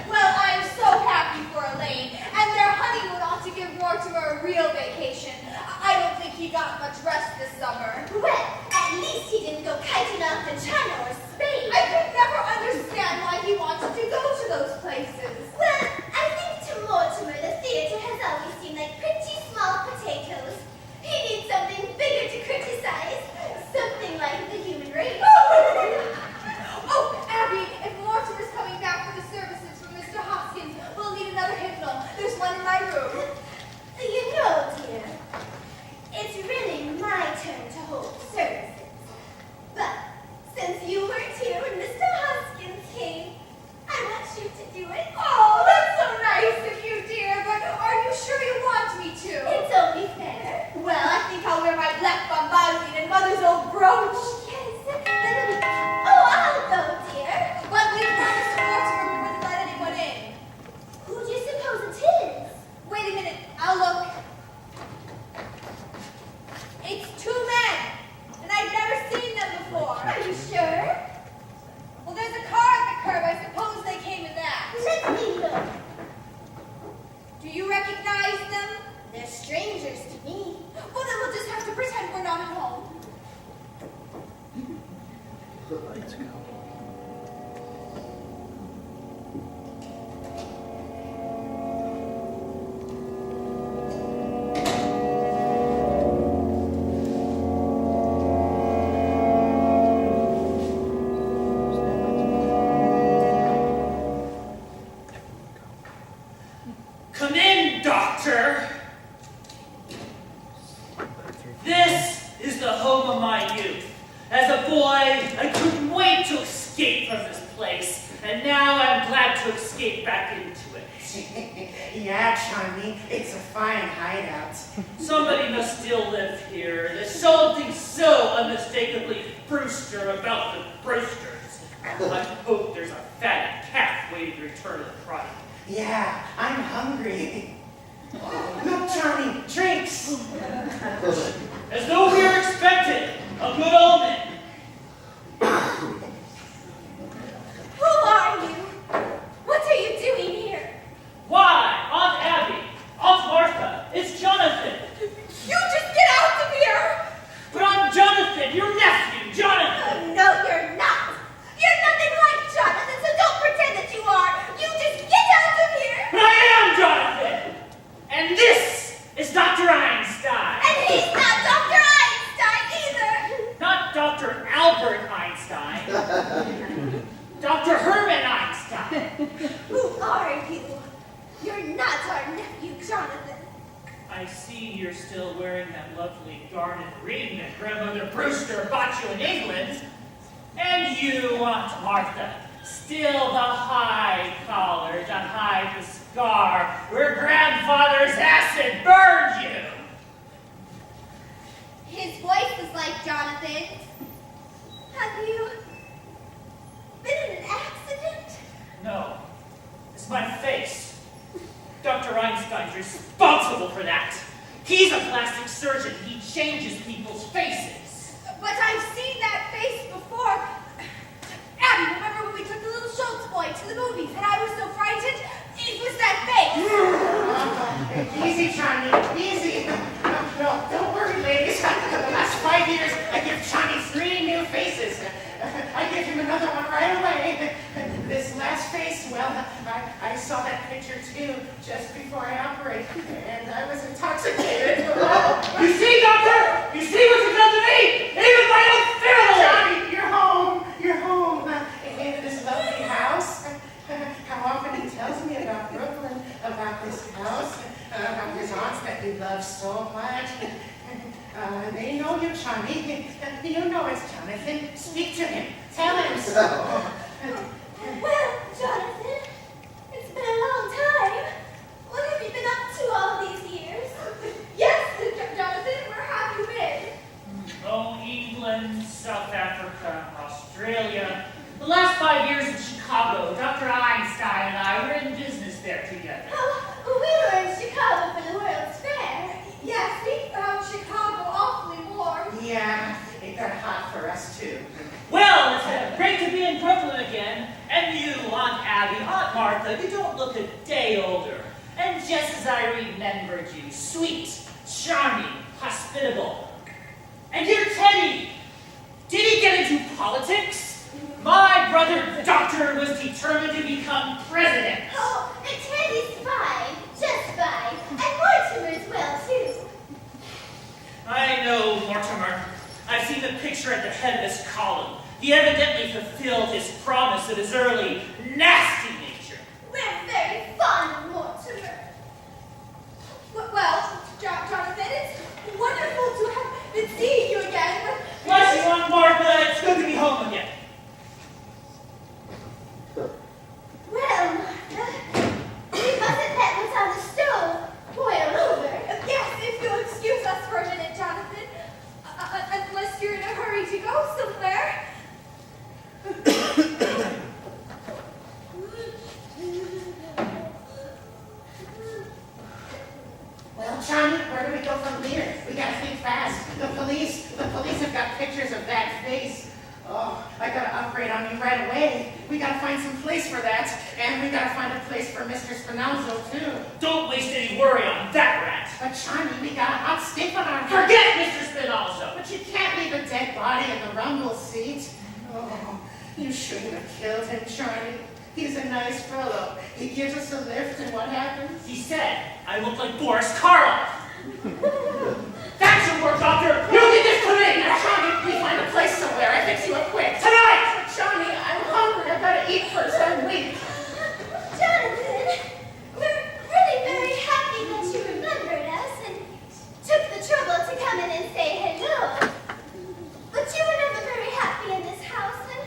Well, I'm so happy for Elaine, and their honeymoon ought to give Mortimer a real vacation. I don't think he got much rest this summer. Well, at least he didn't go kiting off to China or Spain. I could never understand why he wanted to go to those places. Well, I think to Mortimer the theater has always seemed like pretty small potatoes. He needs something bigger to criticize. Something like the human race. Oh, Abby, if Mortimer's coming back for the services from Mr. Hoskins, we'll need another hymnal. There's one in my room. You know, dear, it's really my turn to hold services. But since you weren't here when Mr. Hoskins came, I want you to do it. Oh, that's so nice of you, dear, but are you sure you want me to? It's only fair. Well, I think I'll wear my black bombazine and Mother's old brooch. Yes, that'll be... Oh, I'll go, dear. But we promised Mortimer we wouldn't let anyone in. Who do you suppose it is? Wait a minute, I'll look. It's two men, and I've never seen them before. Are you sure? Well, there's a car at the curb. I suppose they came in that. Let me look. Do you recognize them? They're strangers to me. Well, then we'll just have to pretend we're not at home. Come in, doctor. This is the home of my youth. As a boy, I couldn't wait to escape from this place, and now I'm glad to escape back into it. Yeah, Charlie, it's a fine hideout. Somebody must still live here. There's something so unmistakably Brewster about the Brewsters. I hope there's a fatted calf waiting to return to the product. Yeah, I'm hungry. Look, Charlie, drinks. As though we were expected. A good omen. Who are you? What are you doing here? Why, Aunt Abby, Aunt Martha, it's Jonathan. You just get out of here! But I'm Jonathan, your nephew, Jonathan. No, you're not. You're nothing like Jonathan, so don't pretend that you are. You just get out of here. But I am Jonathan. And this is Dr. Einstein. And he's not Dr. Einstein either. Not Dr. Albert Einstein. Dr. Herman Einstein. Who are you? You're not our nephew, Jonathan. I see you're still wearing that lovely garnet ring that Grandmother Brewster bought you in England. And you, Aunt Martha, still the high collar to hide the scar where Grandfather's acid burned you. His voice is like Jonathan's. Have you been in an accident? No, it's my face. Dr. Einstein's responsible for that. He's a plastic surgeon. He changes people's faces. But I've seen that face before. Abby, remember when we took the little Schultz boy to the movies and I was so frightened? It was that face. Easy, Charlie, easy. No, don't worry, ladies. The last 5 years, I give Johnny 3 new faces. I give him another one right away. This last face, well, I saw that picture too just before I operated, and I was intoxicated. You see, Doctor? You see what you've done to me? Even my own family! Johnny, you're home. You're home. In this lovely house. How often he tells me about Brooklyn, about this house, about his aunts that he loves so much. They know you, Johnny. You know it's Jonathan. Speak to him. Tell him so. Australia. The last 5 years in Chicago, Dr. Einstein and I were in business there together. Oh, we were in Chicago for the World's Fair. Yes, we found Chicago awfully warm. Yeah, it got hot for us too. Well, it's great to be in Brooklyn again. And you, Aunt Abby, Aunt Martha, you don't look a day older. And just as I remembered you, sweet, charming, hospitable. And dear Teddy, did he get into politics? My brother, Doctor, was determined to become president. Oh, and Teddy's fine, just fine. And Mortimer's well, too. I know Mortimer. I've seen the picture at the head of his column. He evidently fulfilled his promise of his early, nasty nature. We're very fond of Mortimer. Well, Jonathan, it's wonderful to have been seeing you again. But Bless you, Aunt Martha. It's good to be home again. Well, Martha, we mustn't let what's on the stove boil over. yes, if you'll excuse us for a minute, Jonathan, unless you're in a hurry to go somewhere. Well, Johnny, where do we go from here? We gotta think fast. The police have got pictures of that face. Oh, I gotta operate on you right away. We gotta find some place for that, and we gotta find a place for Mr. Spinozzo, too. Don't waste any worry on that rat. But Johnny, we got a hot stick on our hands. Forget Mr. Spinozzo. But you can't leave a dead body in the rumble seat. Oh, you shouldn't have killed him, Johnny. He's a nice fellow. He gives us a lift, and what happens? He said I look like Boris Karloff. That's your work, Doctor. You get this to me. Now, Johnny, we find a place somewhere. I fix you up quick. Tonight. Johnny, I'm hungry. I gotta eat first. I'm weak. Jonathan, we're really very happy that you remembered us and took the trouble to come in and say hello. But you were never very happy in this house, and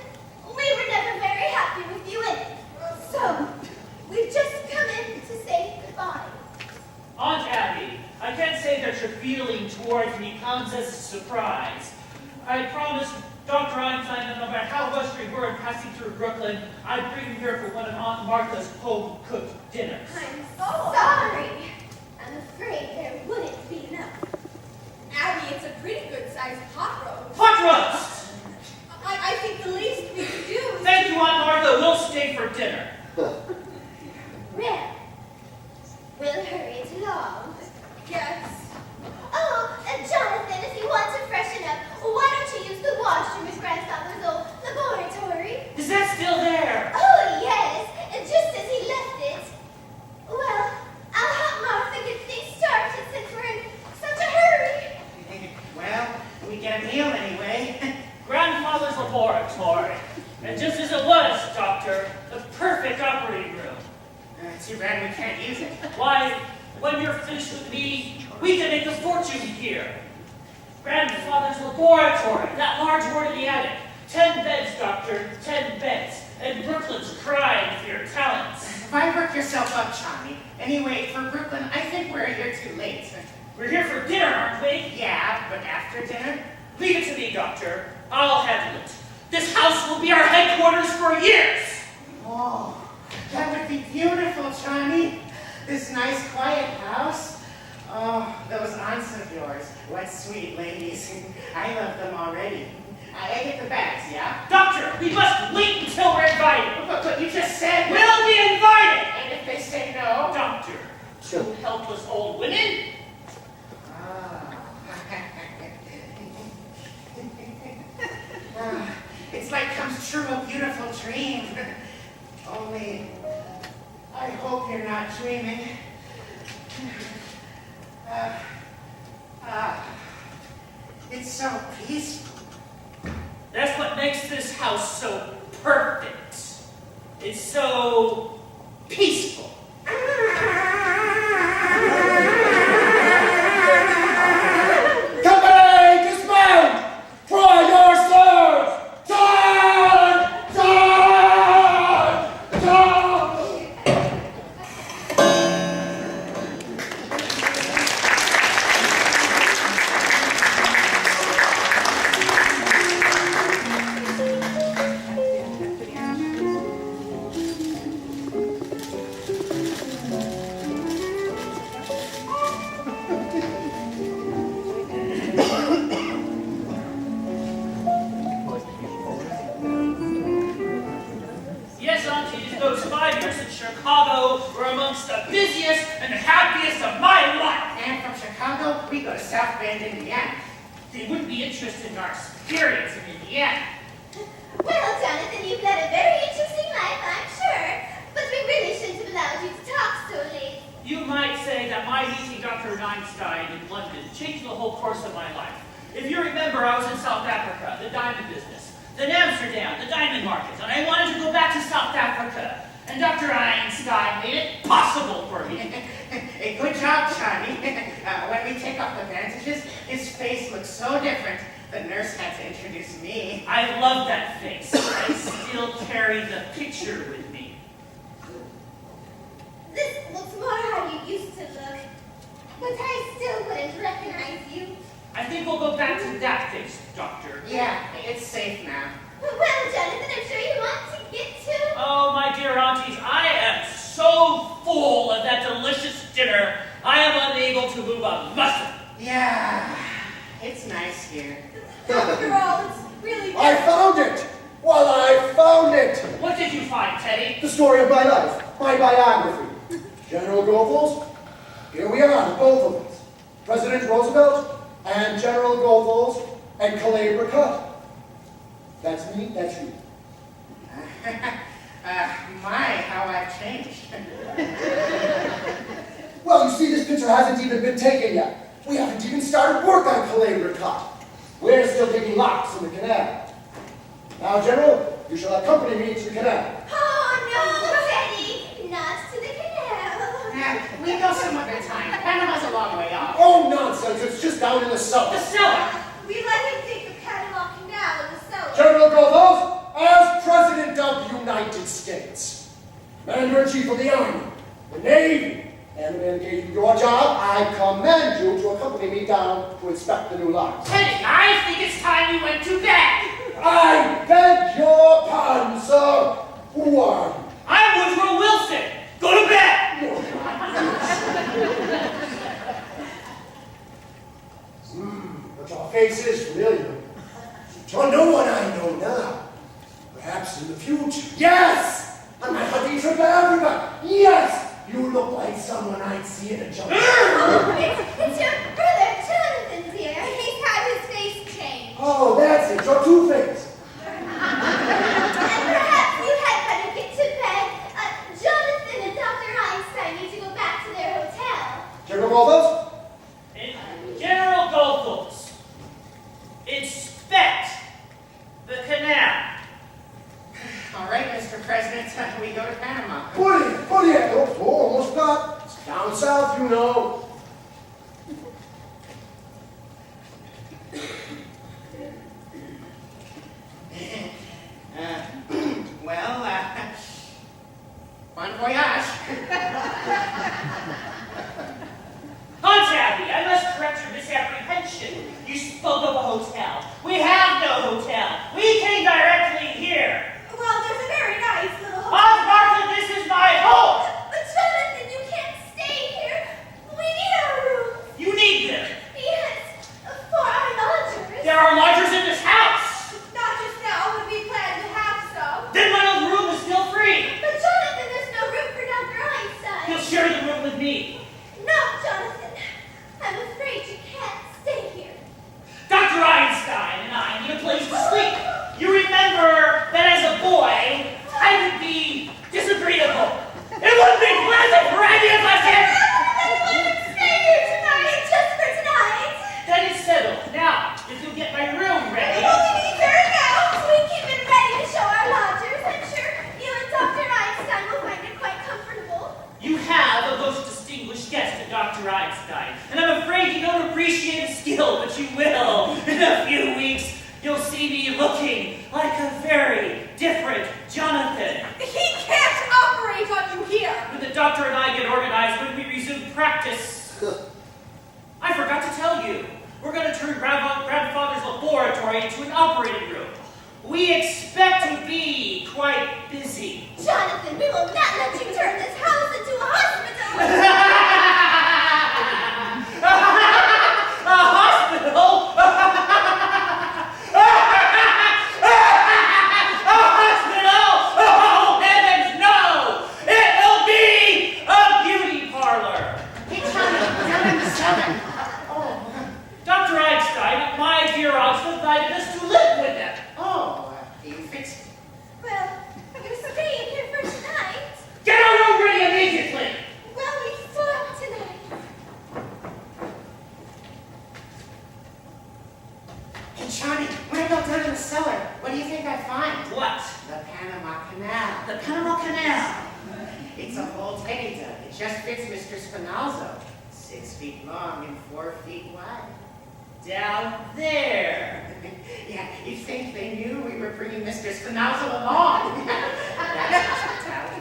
we were never very happy with you in it. So, we've just come in to say goodbye. Aunt Abby, I can't say that your feeling towards me comes as a surprise. I promised Dr. Einstein that no matter how rushed we were in passing through Brooklyn, I'd bring you here for one of Aunt Martha's home-cooked dinners. I'm sorry. I'm afraid there wouldn't be enough. Abby, it's a pretty good-sized pot roast. Pot roast! I think the least we could do is... Thank you, Aunt Martha. We'll stay for dinner. Well, we'll hurry it along. Yes. Oh, Jonathan, if you want to freshen up, why don't you use the washroom at grandfather's old laboratory? Is that still there? Oh, yes, just as he left it. Well, I'll help Martha get things started since we're in such a hurry. Well, we get a meal anyway. Grandfather's laboratory. And just as it was, Doctor, the perfect operating room. Too bad we can't use it. Why, when you're finished with me, we can make a fortune here. Grandfather's laboratory, that large ward in the attic. 10 beds, Doctor, 10 beds. And Brooklyn's crying for your talents. Why work yourself up, Johnny? Anyway, for Brooklyn, I think we're here too late. We're here for dinner, aren't we? Yeah, but after dinner? Leave it to me, Doctor. I'll handle it. This house will be our headquarters for years. Oh, that would be beautiful, Johnny. This nice, quiet house. Oh, those aunts of yours. What sweet ladies. I love them already. I get the bags, yeah? Doctor, we must wait until we're invited. But you just said... We'll be invited. And if they say no? Doctor, two helpless old women. It's like comes true a beautiful dream. Only, I hope you're not dreaming. It's so peaceful. That's what makes this house so perfect. It's so peaceful. Company, dismount! Draw your swords! Down! Down! Down! those 5 years in Chicago were amongst the busiest and happiest of my life. And from Chicago, we go to South Bend, Indiana. They wouldn't be interested in our experience in Indiana. Well, Jonathan, you've led a very interesting life, I'm sure. But we really shouldn't have allowed you to talk so late. You might say that my meeting Dr. Einstein in London changed the whole course of my life. If you remember, I was in South Africa, the diamond business, then Amsterdam, the diamond market, and I wanted to go back to South Africa. And Dr. Einstein made it possible for me. A good job, Johnny. When we take off the bandages, his face looks so different. The nurse had to introduce me. I love that face. I still carry the picture with me. This looks more how you used to look. But I still wouldn't recognize you. I think we'll go back to that face, Doctor. Yeah, it's safe now. Well, Jonathan, I'm sure you want to get to... Oh, my dear aunties, I am so full of that delicious dinner, I am unable to move a muscle. Yeah, it's nice here. After all, it's really I found it! Well, I found it! What did you find, Teddy? The story of my life, my biography. General Goethals, here we are, both of us. President Roosevelt and General Goethals and Calais Cut. That's me, that's you. My, how I've changed. Well, you see, this picture hasn't even been taken yet. We haven't even started work on Calais Cut. We're still digging locks in the canal. Now, General, you shall accompany me to the canal. Oh, no, Teddy! Not to the canal. We go some other time. Panama's a long way off. Oh, nonsense, it's just down in the cellar. The cellar! We let him take the Panama Canal in the cellar. General Goethals, as President of the United States, Commander-in-Chief of the Army, the Navy, and the man who gave you your job, I command you to accompany me down to inspect the new locks. Teddy, I think it's time you went to bed. I beg your pardon, sir. Who are you? I'm Woodrow Wilson. Go to bed. But your face is familiar. You're no one I know now. Perhaps in the future. Yes! On my hunting trip to Africa. Yes! You look like someone I'd see in a jungle. Oh, it's your brother, Jonathan, dear. He's had his face changed. Oh, that's it. You're Two-Face. And perhaps you had better get to bed. Jonathan and Dr. Einstein need to go back to their hotel. General Goethals? General Goethals, inspect the canal. All right, Mr. President, we go to Panama. Put it. Oh, almost got. It's down south, you know. Bon voyage. Aunt Abby, I must correct your misapprehension. You spoke of a hotel. We have no hotel. We came directly here. Well, there's a very nice little Aunt Martha, this is my home. But Jonathan, you can't stay here. We need our room. You need them. Yes, for our lodgers. There are lodgers in this house. Not just now, but we plan to have some. Then my old room is still free. But Jonathan, there's no room for Dr. Einstein. You'll share the room with me. No, Jonathan. I'm afraid you can't stay here. Dr. Einstein and I need a place to sleep. You remember that as a boy, I would be disagreeable. It wouldn't be pleasant for any of us here. Let him stay here tonight, just for tonight. Then it's settled. Now, if you'll get my room ready. We'll be there now. We keep it ready to show our lodgers. I'm sure you and Dr. Einstein will find it quite comfortable. You have a most distinguished guest at Dr. Einstein, and I'm afraid you don't appreciate his skill, but you will. In a few weeks, you'll see me looking like a very different Jonathan. He can't operate on you here. When the doctor and I get organized, when we resume practice, I forgot to tell you, we're going to turn grandfather's laboratory into an operating room. We expect to be quite busy. Jonathan, we will not let you turn this house into a hospital. A hospital? A hospital? Oh, heavens, no! the Panama Canal. It's a whole teddy dug. It just fits Mr. Spinazzo. 6 feet long and 4 feet wide. Down there. Yeah, you'd think they knew we were bringing Mr. Spinazzo along. That's hospitality.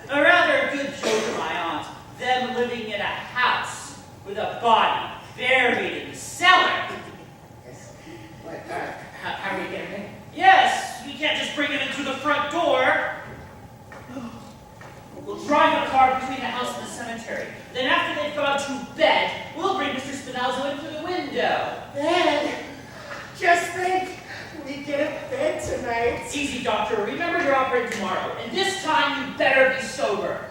A rather good joke of my aunt, them living in a house with a body buried in the cellar. Yes. What, how are we getting in? Yes, we can't just bring him in through the front door. We'll drive a car between the house and the cemetery. Then after they've gone to bed, we'll bring Mr. Spinazzo in through the window. Bed? Just think, we get a bed tonight. It's easy, Doctor. Remember you're operating tomorrow. And this time you better be sober.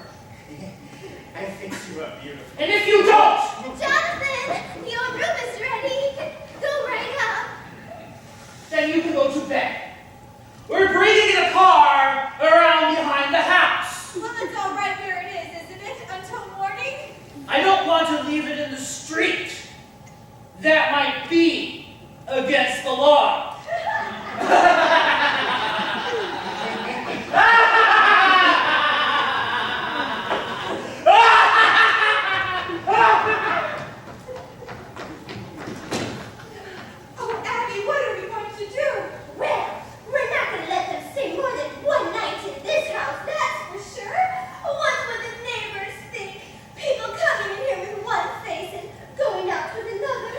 I fix you up beautiful. And if you don't, Jonathan, your room is ready. Go right up. then you can go to bed. We're bringing in a car around behind the house. Well, it's all right where it is, isn't it? Until morning? I don't want to leave it in the street. That might be against the law. Oh, Abby, what are we going to do? Well, we're not going to let them stay more than one night in this house, that's for sure. What would the neighbors think? People coming in here with one face and going out with another.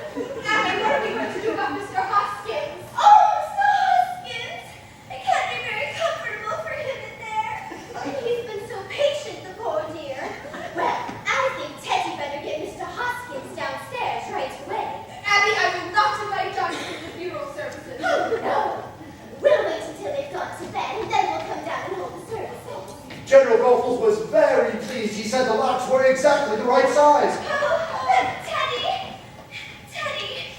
Abby, what are we going to do about Mr. Hoskins? Oh, Mr. Hoskins! It can't be very comfortable for him in there. He's been so patient, the poor dear. Well, I think Teddy better get Mr. Hoskins downstairs right away. Abby, I will not invite Jonathan to the funeral services. Oh, no. We'll wait until they've gone to bed, and then we'll come down and hold the services. General Goethals was very pleased. He said the locks were exactly the right size. Oh, Teddy! Teddy!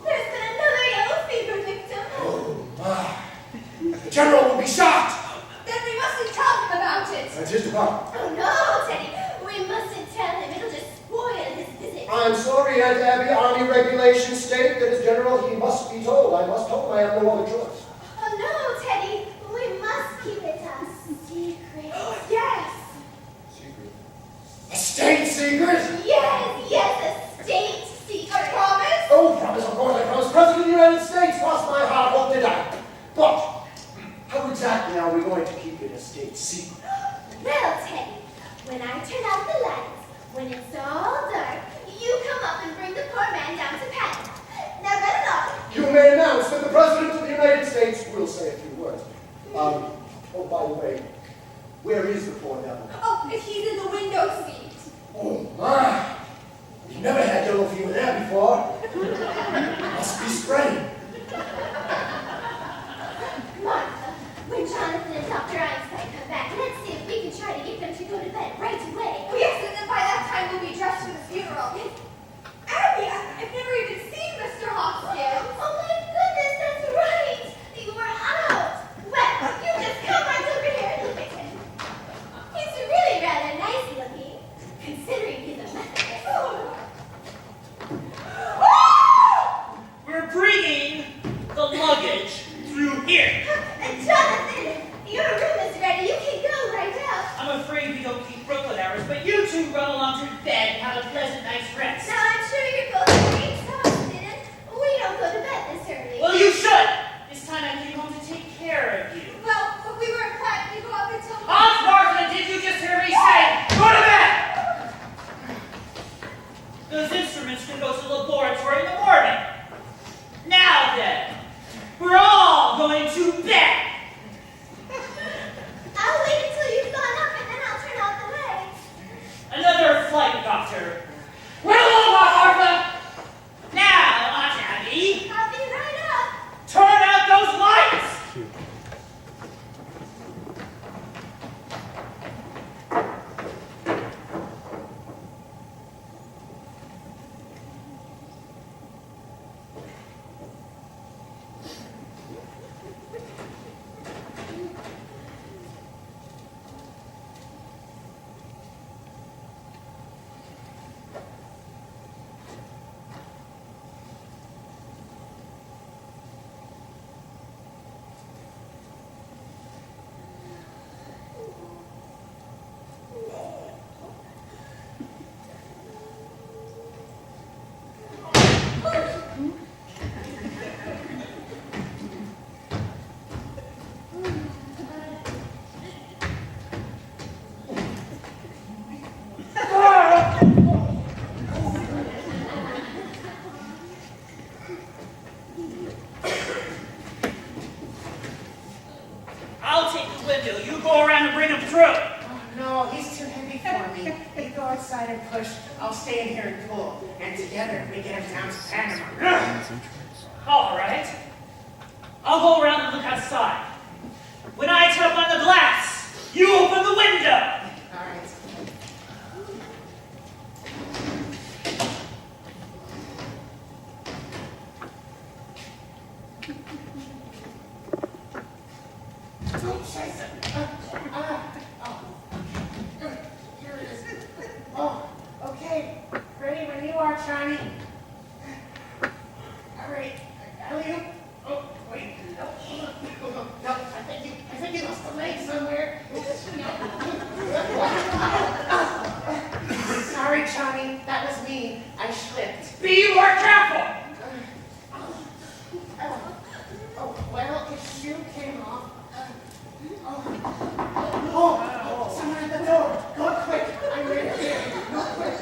There's been another yellow fever victim. Oh, my. The general will be shocked. Then we mustn't tell him about it. That's his department. Oh, no, Teddy. We mustn't tell him. It'll just spoil his visit. I'm sorry, Aunt Abby. Army regulations state that as general he must be told. I must tell him I have no other choice. Oh, no, Teddy. We must keep it a secret. Yes. Secret. A state secret? Yes, a state secret. A promise? Oh, promise, of course I promise. President of the United States, cross my heart, what did I? But how exactly are we going to keep it a state secret? Well, Teddy, when I turn out the lights, when it's all dark, you come up and bring the poor man down to Patton. Now run along. You may announce that the President of the United States will say a few words. Oh, by the way, where is the poor devil? Oh, he's in the window seat. Oh, my. We've never had yellow fever there before. Must be spreading. Martha, when Jonathan and Dr. Einstein come back, let's see if we can try to get them to go to bed right away. Oh, yes, and then by that time we'll be dressed for the funeral. Abby, I've never even seen Mr. Hoskins. Oh my goodness, that's right. You were out. Well, you just come right over here and look at him. He's really rather nice looking, considering he's a Methodist. we're bringing the luggage through here. Jonathan, your room is ready. You can go right out. I'm afraid we don't keep Brooklyn hours, but you two run along to bed and have a pleasant night's rest. Now, I'm sure you're both very exhausted, and we don't go to bed this early. Well, you should. This time I came home to take care of you. Well, we weren't planning to go up until... Aunt Martha, did you just hear me say, go to bed? Those instruments can go to the laboratory in the morning. Now then, we're all going to bed. I'll wait until you've gone up, and then I'll turn out the lights. Another flight, Doctor. We're window. You go around and bring him through. Oh, no, he's too heavy for me. You go outside and push. I'll stay in here and pull. And together we get him down to Panama. All right. I'll go around and look outside. When I tap on the glass, you open the window. All right. Don't chase it. Here it is. Oh, okay. Ready when you are, Johnny. All right. Alley-oop. Oh, wait. No, hold on. No, I think you lost a leg somewhere. Sorry, Johnny. That was me. I slipped. Be more careful. Oh, well, his shoe came off. Someone at the door. Go quick. I'm right here. Go quick.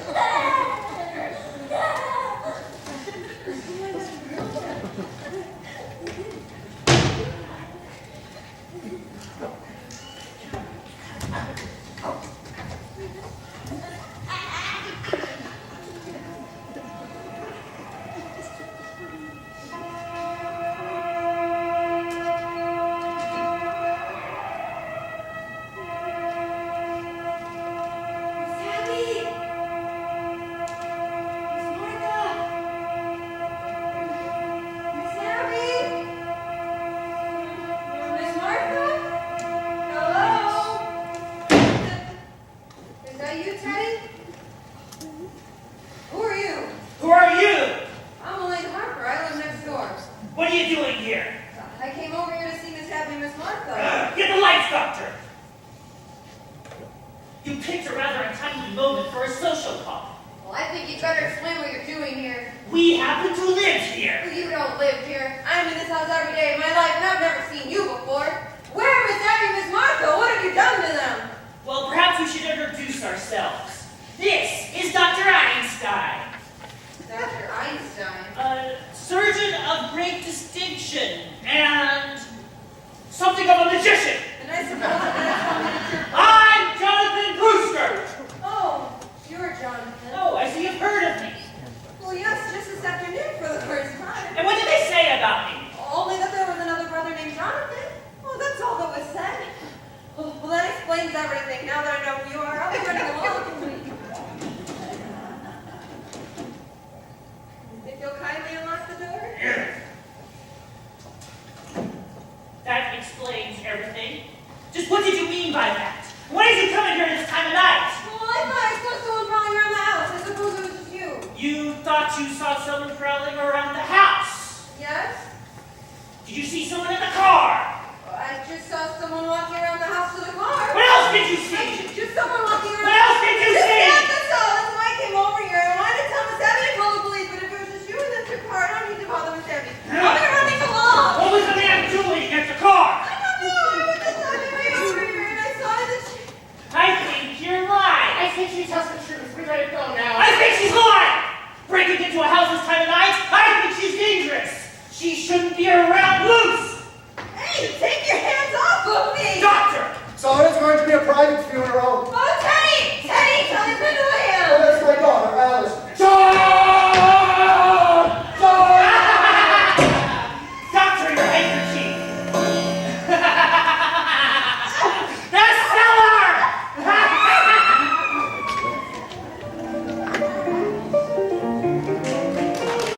So it is going to be a private funeral.